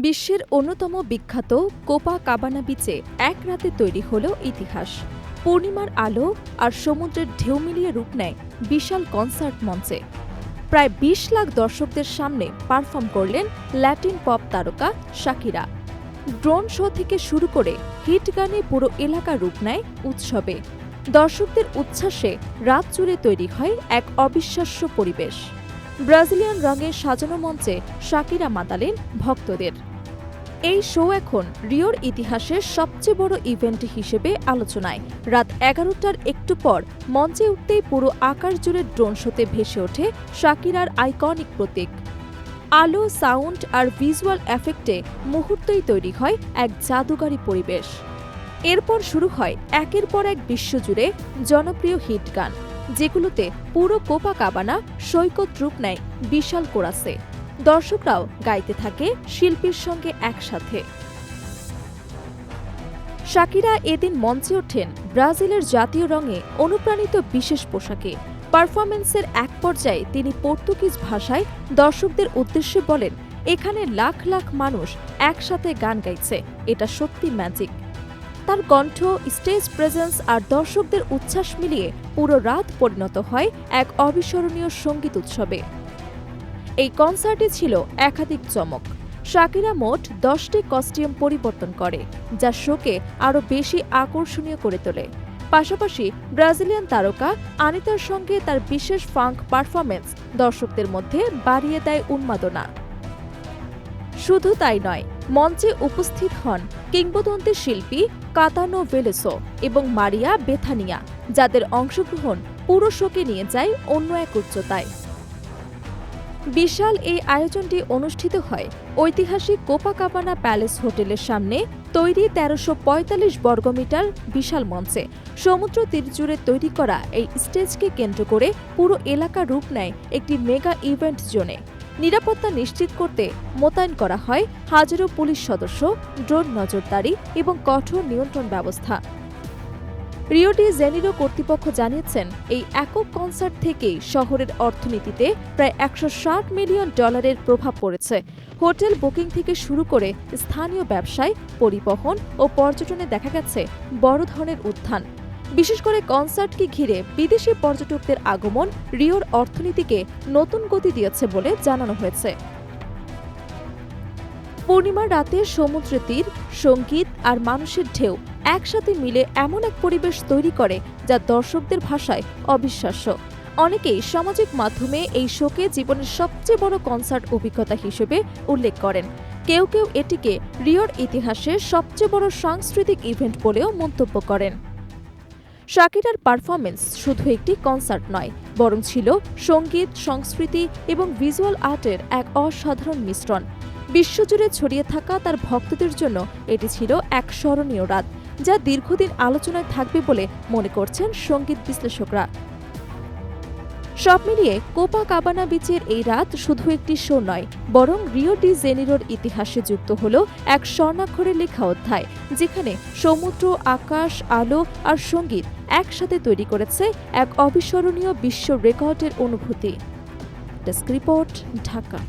বিশ্বের অন্যতম বিখ্যাত কোপাকাবানা বিচে এক রাতে তৈরি হল ইতিহাস। পূর্ণিমার আলো আর সমুদ্রের ঢেউ মিলিয়ে রূপ নেয় বিশাল কনসার্ট মঞ্চে। প্রায় ২০ লাখ দর্শকদের সামনে পারফর্ম করলেন ল্যাটিন পপ তারকা শাকিরা। ড্রোন শো থেকে শুরু করে হিট গানে পুরো এলাকা রূপ নেয় উৎসবে। দর্শকদের উচ্ছ্বাসে রাত জুড়ে তৈরি হয় এক অবিশ্বাস্য পরিবেশ। ব্রাজিলিয়ান রঙে সাজানো মঞ্চে শাকিরা মাতালেন ভক্তদের। এই শো এখন রিওর ইতিহাসের সবচেয়ে বড় ইভেন্ট হিসেবে আলোচনায়। রাত ১১টার একটু পর মঞ্চে উঠতেই পুরো আকাশ জুড়ে ড্রোন শোতে ভেসে ওঠে শাকিরার আইকনিক প্রতীক। আলো, সাউন্ড আর ভিজুয়াল এফেক্টে মুহূর্তেই তৈরি হয় এক জাদুকরী পরিবেশ। এরপর শুরু হয় একের পর এক বিশ্বজুড়ে জনপ্রিয় হিট গান, যেগুলোতে পুরো কোপাকাবানা সৈকত রূপ নেয় বিশাল কোরাসে। দর্শকরাও গাইতে থাকে শিল্পীর সঙ্গে একসাথে। শাকিরা এদিন মঞ্চে ওঠেন ব্রাজিলের জাতীয় রঙে অনুপ্রাণিত বিশেষ পোশাকে। পারফরমেন্সের এক পর্যায়ে তিনি পর্তুগিজ ভাষায় দর্শকদের উদ্দেশ্যে বলেন, এখানে লাখ লাখ মানুষ একসাথে গান গাইছে, এটা সত্যি ম্যাজিক। তার কণ্ঠ, স্টেজ প্রেজেন্স আর দর্শকদের উচ্ছ্বাস মিলিয়ে পুরো রাত পরিণত হয় এক অবিস্মরণীয় সঙ্গীত উৎসবে। এই কনসার্টে ছিল একাধিক চমক। শাকিরা মোট 10টি কস্টিউম পরিবর্তন করে, যা শোকে আরও বেশি আকর্ষণীয় করে তোলে। পাশাপাশি ব্রাজিলিয়ান তারকা আনিতার সঙ্গে তার বিশেষ ফাঙ্ক পারফরমেন্স দর্শকদের মধ্যে বাড়িয়ে দেয় উন্মাদনা। শুধু তাই নয়, মঞ্চে উপস্থিত হন কিংবদন্তি শিল্পী কাতানো ভেলোসো এবং মারিয়া বেথানিয়া, যাদের অংশগ্রহণ পুরো শোকে নিয়ে যায় অন্য এক উচ্চতায়। বিশাল এই আয়োজনটি অনুষ্ঠিত হয় ঐতিহাসিক কোপাকাবানা প্যালেস হোটেলের সামনে তৈরি ১৩৪৫ বর্গমিটার বিশাল মঞ্চে। সমুদ্র তীর জুড়ে তৈরি করা এই স্টেজকে কেন্দ্র করে পুরো এলাকা রূপ নেয় একটি মেগা ইভেন্ট জোনে। নিরাপত্তা নিশ্চিত করতে মোতায়েন করা হয় হাজারো পুলিশ সদস্য, ড্রোন নজরদারি এবং কঠোর নিয়ন্ত্রণ ব্যবস্থা। রিও ডি জেনিরো কর্তৃপক্ষ জানিয়েছেন, এই একক কনসার্ট থেকেই শহরের অর্থনীতিতে প্রায় $১৬০ মিলিয়ন প্রভাব পড়েছে। হোটেল বুকিং থেকে শুরু করে স্থানীয় ব্যবসায়, পরিবহন ও পর্যটনে দেখা গেছে বড় ধরনের উত্থান। বিশেষ করে কনসার্টকে ঘিরে বিদেশি পর্যটকদের আগমন রিওর অর্থনীতিকে নতুন গতি দিয়েছে বলে জানানো হয়েছে। পূর্ণিমার রাতে সমুদ্র তীর, সঙ্গীত আর মানুষের ঢেউ একসাথে মিলে এমন এক পরিবেশ তৈরি করে যা দর্শকদের ভাষায় অবিশ্বাস্য। অনেকেই সামাজিক মাধ্যমে এই শোকে জীবনের সবচেয়ে বড় কনসার্ট অভিজ্ঞতা হিসেবে উল্লেখ করেন। কেউ কেউ এটিকে রিওর ইতিহাসের সবচেয়ে বড় সাংস্কৃতিক ইভেন্ট বলেও মন্তব্য করেন। শাকিরার পারফরমেন্স শুধু একটি কনসার্ট নয়, বরং ছিল সঙ্গীত, সংস্কৃতি এবং ভিজুয়াল আর্টের এক অসাধারণ মিশ্রণ। বিশ্বজুড়ে ছড়িয়ে থাকা তার ভক্তদের জন্য এটি ছিল এক স্মরণীয় রাত, যা দীর্ঘদিন আলোচনায় থাকবে বলে মনে করছেন সঙ্গীত বিশ্লেষকরা। সব মিলিয়ে কোপাকাবানা বিচের এই রাত শুধু একটি শো নয়, বরং রিও ডি জেনিরোর ইতিহাসে যুক্ত হল এক স্বর্ণাক্ষরে লেখা অধ্যায়, যেখানে সমুদ্র, আকাশ, আলো আর সঙ্গীত একসাথে তৈরি করেছে এক অবিস্মরণীয় বিশ্ব রেকর্ডের অনুভূতি। Desk report, Dhaka.